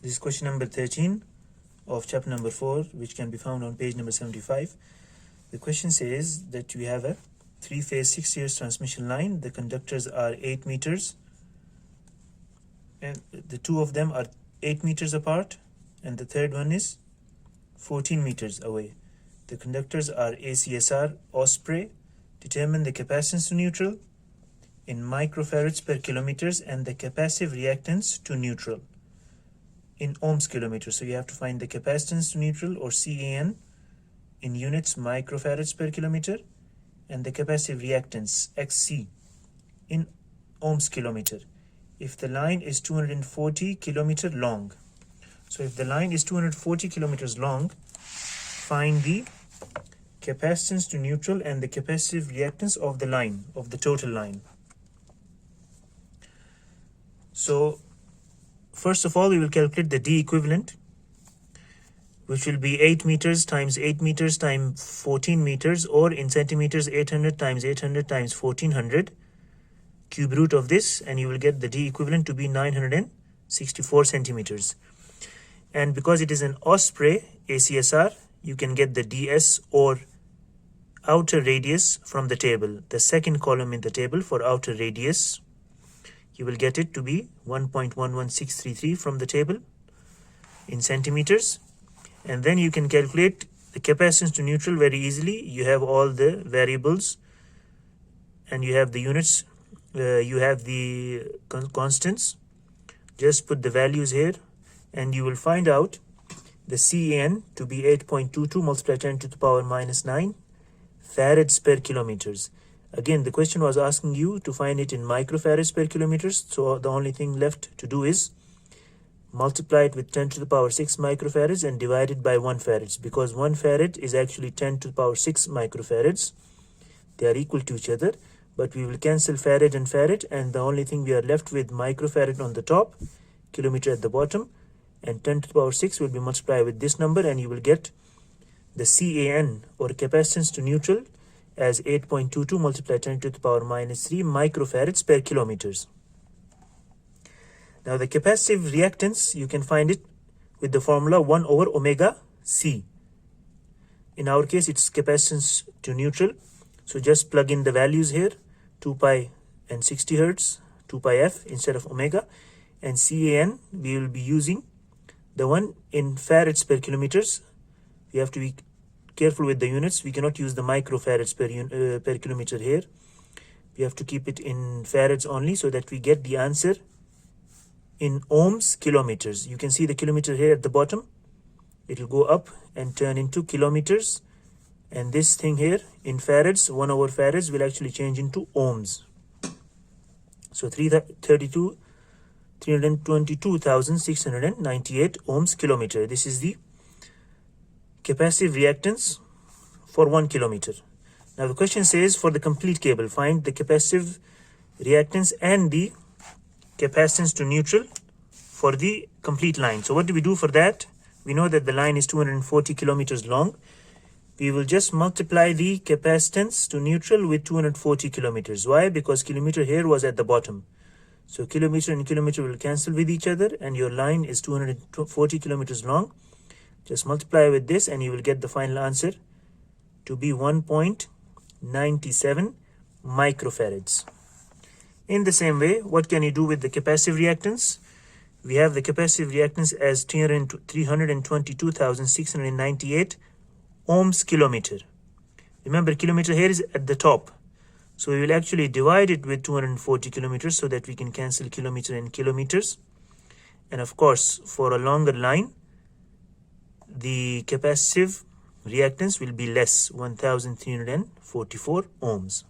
This is question number 13 of chapter number 4, which can be found on page number 75. The question says that we have a three-phase 6-year transmission line. The conductors are 8 meters, and the two of them are 8 meters apart, and the third one is 14 meters away. The conductors are ACSR Osprey. Determine the capacitance to neutral in microfarads per kilometers and the capacitive reactance to neutral in ohms kilometers. So you have to find the capacitance to neutral, or CAN, in units microfarads per kilometer, and the capacitive reactance XC in ohms kilometer if the line is 240 kilometer long. So if the line is 240 kilometers long, find the capacitance to neutral and the capacitive reactance of the line, of the total line. So first of all, we will calculate the D equivalent, which will be 8 meters times 8 meters times 14 meters, or in centimeters 800 times 800 times 1400, cube root of this, and you will get the D equivalent to be 964 centimeters. And because it is an Osprey ACSR, you can get the DS, or outer radius, from the table. The second column in the table for outer radius, you will get it to be 1.11633 from the table in centimeters. And then you can calculate the capacitance to neutral very easily. You have all the variables and you have the units, you have the constants. Just put the values here and you will find out the CAN to be 8.22 multiplied 10 to the power minus 9 farads per kilometers. Again, the question was asking you to find it in microfarads per kilometers. So the only thing left to do is multiply it with 10 to the power 6 microfarads and divide it by 1 farads, because 1 farad is actually 10 to the power 6 microfarads. They are equal to each other, but we will cancel farad and farad, and the only thing we are left with microfarad on the top, kilometer at the bottom, and 10 to the power 6 will be multiplied with this number, and you will get the CAN, or capacitance to neutral, as 8.22 multiplied 10 to the power minus 3 microfarads per kilometers. Now the capacitive reactance, you can find it with the formula 1 over omega C. In our case, it's capacitance to neutral. So just plug in the values here, 2 pi and 60 hertz, 2 pi f instead of omega. And CAN, we will be using the one in farads per kilometers. We have to be careful with the units. We cannot use the microfarads per kilometer here. We have to keep it in farads only, so that we get the answer in ohms kilometers. You can see the kilometer here at the bottom. It will go up and turn into kilometers, and this thing here in farads, 1 over farads, will actually change into ohms. So 322,698 ohms kilometer. This is the capacitive reactance for 1 kilometer. Now the question says, for the complete cable, find the capacitive reactance and the capacitance to neutral for the complete line. So what do we do for that? We know that the line is 240 kilometers long. We will just multiply the capacitance to neutral with 240 kilometers. Why? Because kilometer here was at the bottom. So kilometer and kilometer will cancel with each other, and your line is 240 kilometers long. Just multiply with this and you will get the final answer to be 1.97 microfarads. In the same way, what can you do with the capacitive reactance? We have the capacitive reactance as 322,698 ohms kilometer. Remember, kilometer here is at the top. So we will actually divide it with 240 kilometers so that we can cancel kilometer and kilometers. And of course, for a longer line, the capacitive reactance will be less, 1,344 ohms.